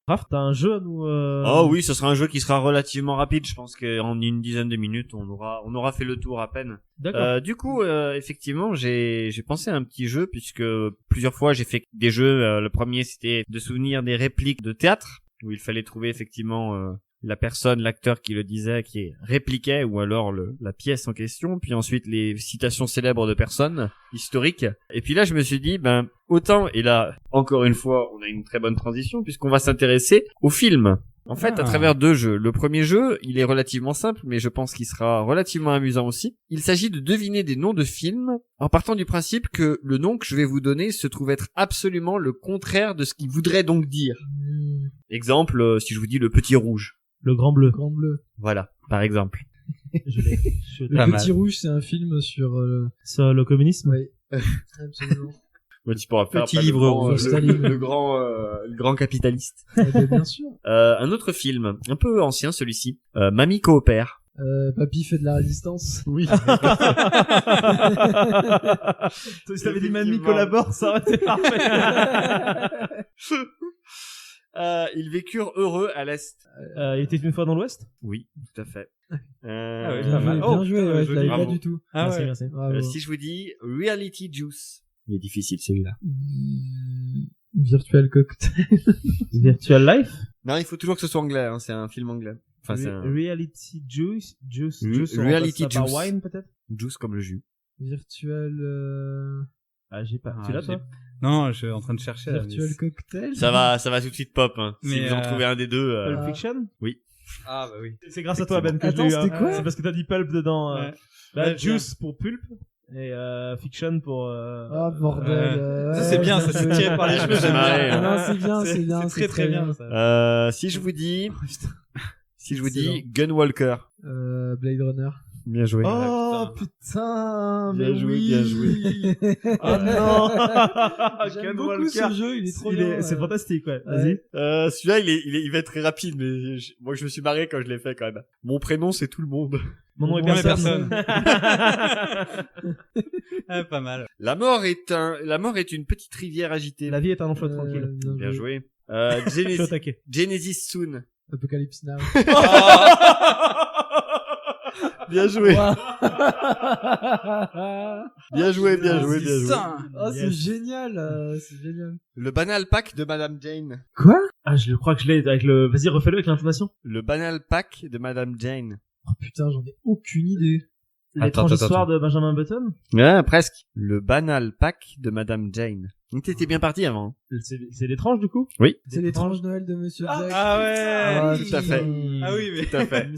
Raph, t'as un jeu à nous Oh oui, ce sera un jeu qui sera relativement rapide. Je pense qu'en une dizaine de minutes, on aura fait le tour à peine. D'accord. Du coup, effectivement, j'ai pensé à un petit jeu puisque plusieurs fois j'ai fait des jeux. Le premier, c'était de souvenir des répliques de théâtre où il fallait trouver effectivement la personne, l'acteur qui le disait, qui répliquait, ou alors la pièce en question, puis ensuite les citations célèbres de personnes historiques. Et puis là, je me suis dit, autant, et là, encore une fois, on a une très bonne transition, puisqu'on va s'intéresser au film. En fait, à travers 2 jeux. Le premier jeu, il est relativement simple, mais je pense qu'il sera relativement amusant aussi. Il s'agit de deviner des noms de films, en partant du principe que le nom que je vais vous donner se trouve être absolument le contraire de ce qu'il voudrait donc dire. Exemple, si je vous dis Le Petit Rouge. Le Grand Bleu. Grand Bleu. Voilà, par exemple. Je l'ai. Le Petit Rouge, c'est un film sur... Sur le communisme. Oui, absolument. Tu pourras faire Petit livre le grand capitaliste. Bien sûr. Un autre film, un peu ancien celui-ci, Mamie coopère. Papy fait de la résistance. Oui. Si t'avais dit Mamie collabore, ça aurait été parfait. Ils vécurent heureux à l'Est. Il était une fois dans l'Ouest. Oui, tout à fait. Bien joué, ouais, je l'avais pas du tout. Merci. Bravo. Si je vous dis Reality Juice. Il est difficile celui-là. Virtual Cocktail. Virtual Life. Non, il faut toujours que ce soit anglais, hein. C'est un film anglais. Enfin, c'est un... Reality Juice. Reality on passe Juice. par Wine peut-être. Juice comme le jus. Virtual... J'ai pas. Tu l'as toi? Non, je suis en train de chercher. Virtual Cocktail. Ça va tout de suite pop, hein. Si Mais vous en trouvez un des deux. Pulp Fiction. Oui. Ah bah oui. C'est grâce à toi Ben que je Attends, l'ai eu. c'était quoi C'est parce que t'as dit Pulp dedans. Ouais. Juice pour Pulp et Fiction pour. Ah bordel. Ça c'est bien, ça c'est tiré par les cheveux. C'est marré, hein. Non, c'est bien, c'est bien. C'est très bien ça. Si je vous dis Excellent. Gunwalker. Blade Runner. Bien joué. Oh putain, Bien mais joué, oui. bien joué. Oh non. J'aime beaucoup ce jeu, il est trop bien. C'est fantastique, ouais. Vas-y. Celui-là, il va être très rapide, mais moi je me suis marré quand je l'ai fait quand même. Mon prénom, c'est tout le monde. Mon nom est Mon nom est personne. Pas mal. La mort est une petite rivière agitée. La vie est un enfer tranquille. Bien joué. Je suis Genesis, au taquet. Genesis Soon. Apocalypse Now. Bien joué. Wow. Bien joué. Oh, c'est génial, c'est génial. Le banal pack de Madame Jane. Quoi? Je crois que je l'ai avec le. Vas-y, refais-le avec l'intonation. Le banal pack de Madame Jane. Oh putain, j'en ai aucune idée. L'étrange histoire de Benjamin Button. Ouais, presque. Le banal pack de Madame Jane. Donc t'étais bien parti avant. C'est l'étrange du coup. Oui. C'est l'étrange Noël de Monsieur Jack. Ah ouais. Tout à fait. Ah oui, mais Tout à fait.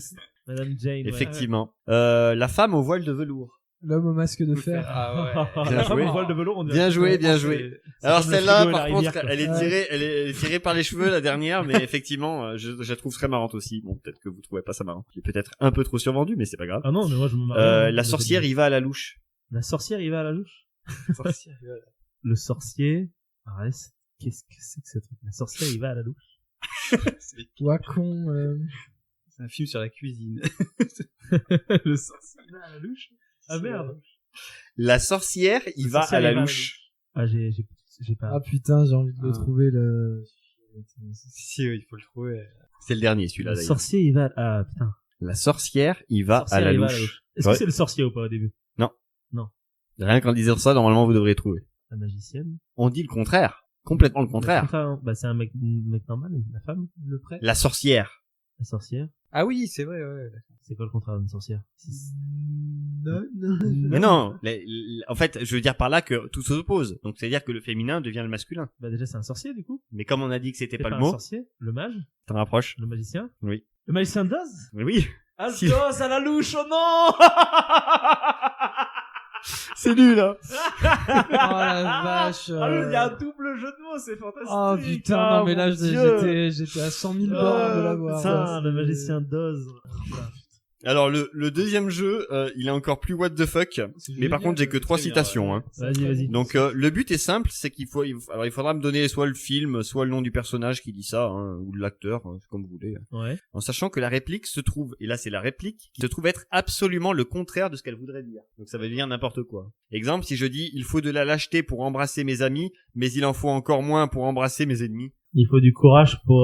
Madame Jane. Effectivement. La femme au voile de velours. L'homme au masque de fer. Ah ouais. Ouais. Bien La femme joué. au voile de velours. On dirait. Bien joué, bien C'est- joué. c'est Alors comme le celle-là, frigo et la par contre, rivière, quoi. elle est tirée par les cheveux, la dernière, mais effectivement, je la trouve très marrante aussi. Bon, peut-être que vous trouvez pas ça marrant. Il est peut-être un peu trop survendu, mais c'est pas grave. Ah non, mais moi je me marre. La sorcière, il va à la louche. La sorcière, il va à la louche. Le sorcier. Reste. Qu'est-ce que c'est que ce truc? La sorcière, il va à la louche. Wacon. C'est un film sur la cuisine. Le sorcier, il va à la louche. Ah merde. La sorcière, il va à la louche. Ah, j'ai pas. Ah putain, j'ai envie de le Ah. trouver le. Si, oui, il faut le trouver. C'est le dernier, celui-là, Le d'ailleurs. sorcier, il va. Ah putain. La sorcière, il va Sorcière, à la il va louche. Est-ce Ouais. que c'est le sorcier ou pas au début? Rien qu'en disant ça, normalement, vous devriez trouver. La magicienne. On dit le contraire. Complètement le contraire. Bah, c'est un mec normal, la femme. Le prêt. La sorcière. La sorcière. Ah oui, c'est vrai, ouais. C'est quoi le contraire d'une sorcière? Non. Mais non, en fait, je veux dire par là que tout s'oppose. Donc, c'est-à-dire que le féminin devient le masculin. Bah, déjà, c'est un sorcier, du coup. Mais comme on a dit que c'était C'est pas le un mot, sorcier. Le mage. t'en rapproches. Le magicien. Oui. Le magicien d'Oz? Mais oui. Si. Altos à la louche, oh non! C'est nul, hein. Oh la vache. Ah, il y a un double jeu de mots, c'est fantastique. Oh putain, Ah, non mais là mon Dieu. j'étais à 100 000 bornes de l'avoir. Putain, le magicien d'Oz. Alors, le deuxième jeu, il est encore plus what the fuck. Mais par contre, j'ai que 3 Très bien, citations, hein. Vas-y. Donc le but est simple, c'est qu'il faudra me donner soit le film, soit le nom du personnage qui dit ça, hein, ou de l'acteur, c'est comme vous voulez. Ouais. En sachant que la réplique se trouve, et là c'est la réplique, qui se trouve être absolument le contraire de ce qu'elle voudrait dire. Donc ça veut dire n'importe quoi. Exemple, si je dis il faut de la lâcheté pour embrasser mes amis, mais il en faut encore moins pour embrasser mes ennemis. Il faut du courage pour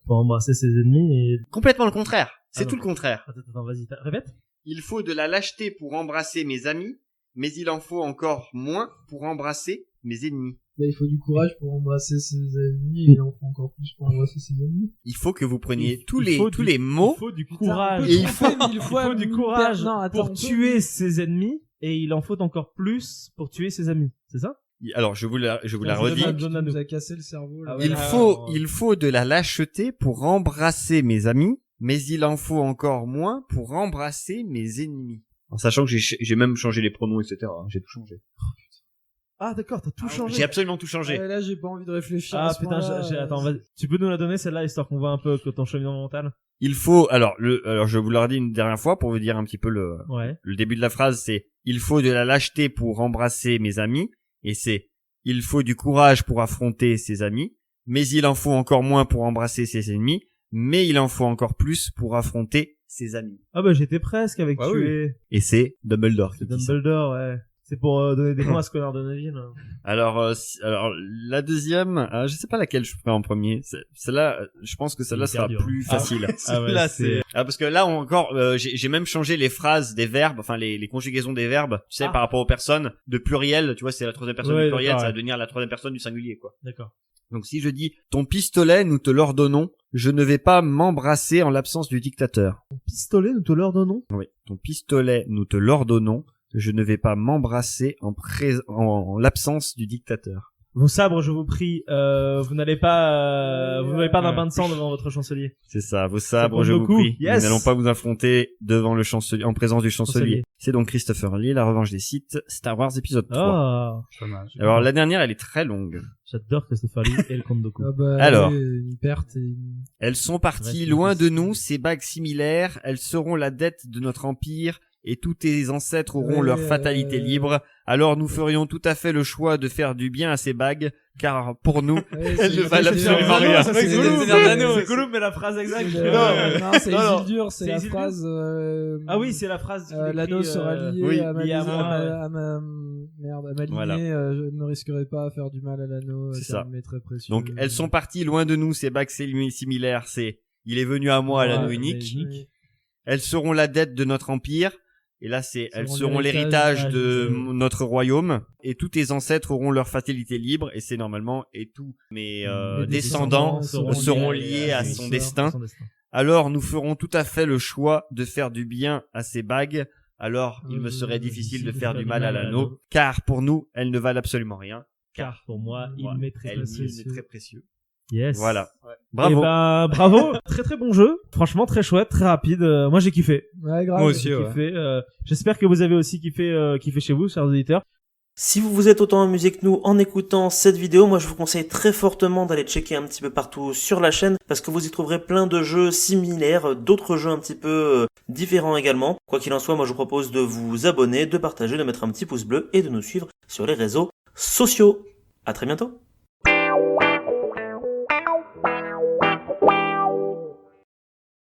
embrasser ses ennemis et... Complètement le contraire. C'est Ah tout non. le contraire. Attends, vas-y, répète. Il faut de la lâcheté pour embrasser mes amis, mais il en faut encore moins pour embrasser mes ennemis. Bah, il faut du courage pour embrasser ses amis et il en faut encore plus pour embrasser ses amis. Il faut que vous preniez Il tous faut les mots. Il faut du courage. Et il faut- Il faut du courage pour tuer ses ennemis et il en faut encore plus pour tuer ses amis. C'est ça? Alors, je vous la redis. Tu nous as cassé le cerveau, là. Ah ouais, Il faut de la lâcheté pour embrasser mes amis, mais il en faut encore moins pour embrasser mes ennemis. En sachant que j'ai même changé les pronoms, etc. J'ai tout changé. Ah d'accord, t'as tout changé. J'ai absolument tout changé. Ouais, là, j'ai pas envie de réfléchir. Ah à ce putain, point-là. attends, vas-y. Tu peux nous la donner celle-là histoire qu'on voit un peu que ton cheminement mental. Il faut, alors je vous l'ai redis une dernière fois pour vous dire un petit peu Ouais. le début de la phrase, c'est il faut de la lâcheté pour embrasser mes amis, et c'est il faut du courage pour affronter ses amis, mais il en faut encore moins pour embrasser ses ennemis, mais il en faut encore plus pour affronter ses amis. Ah bah j'étais presque avec Ah tuer. Et c'est Dumbledore qui C'est dit ça. Dumbledore, ouais. C'est pour donner des points à ce connard de Neville. Alors la deuxième, je sais pas laquelle je ferai en premier. Celle-là, je pense que celle-là C'est sera hyper dur. plus facile. Ah ouais, Là, c'est... Parce que là encore, j'ai même changé les phrases des verbes, enfin les conjugaisons des verbes, tu sais, Ah. par rapport aux personnes, de pluriel, tu vois, c'est la troisième personne Ouais, du pluriel, d'accord, ça va ouais. devenir la troisième personne du singulier, quoi. D'accord. Donc si je dis ton pistolet, nous te l'ordonnons, je ne vais pas m'embrasser en l'absence du dictateur. Pistolet, nous te l'ordonnons. Oui, ton pistolet, nous te l'ordonnons, je ne vais pas m'embrasser en l'absence du dictateur. Vos sabres, je vous prie, vous n'allez pas d'un bain de sang devant votre chancelier. C'est ça, vos sabres, compte je vous beaucoup. prie. Yes. Nous n'allons pas vous affronter devant le chancelier, en présence du chancelier. Chancelier. C'est donc Christopher Lee, La Revanche des Sith, Star Wars épisode 3. Ah, Alors la dernière, elle est très longue. j'adore Christopher Lee et le comte Dooku. Ah bah, Alors. ouais, une perte et une... Elles sont parties Ouais, loin c'est de nous, ces bagues similaires, elles seront la dette de notre empire, et tous tes ancêtres auront Ouais, leur fatalité libre, alors nous ferions tout à fait le choix de faire du bien à ces bagues, car pour nous, Ouais, elles ne valent c'est- absolument c'est- rien. c'est- C'est c'est- Gollum, c'est- c'est- c'est Gollum, mais la phrase exacte. c'est- Non, c'est Non, non. Isildur, c'est C'est la Isildur phrase... Ah oui, c'est la phrase. qu'il écrit, l'anneau sera lié oui, à ma lié à lignée, moi, à ma lignée, Voilà. je ne risquerai pas à faire du mal à l'anneau, C'est car ça. il m'est très précieux. Donc elles sont parties loin de nous, ces bagues similaires, c'est il est venu à moi, l'anneau Ouais, unique. mais- Oui. Elles seront la dette de notre empire. Et là, elles seront l'héritage l'héritage de de- notre royaume. Et tous tes ancêtres auront leur fatalité libre. Et c'est normalement, et tous mes Mes descendants seront liés à son destin. Alors, nous ferons tout à fait le choix de faire du bien à ces bagues. Alors, il me serait difficile de faire du mal à l'anneau. Car pour nous, elles ne valent absolument rien. Car pour moi, il Moi, m'est très elles précieux. m'est très précieux. Yes. Voilà. Eh Bravo. ben, bravo. Très très bon jeu. Franchement, très chouette, très rapide. Moi, j'ai kiffé. Ouais, grave. Moi aussi, J'ai ouais. kiffé. J'espère que vous avez aussi kiffé chez vous, chers auditeurs. Si vous vous êtes autant amusé que nous en écoutant cette vidéo, moi je vous conseille très fortement d'aller checker un petit peu partout sur la chaîne parce que vous y trouverez plein de jeux similaires, d'autres jeux un petit peu différents également. Quoi qu'il en soit, moi je vous propose de vous abonner, de partager, de mettre un petit pouce bleu et de nous suivre sur les réseaux sociaux. À très bientôt.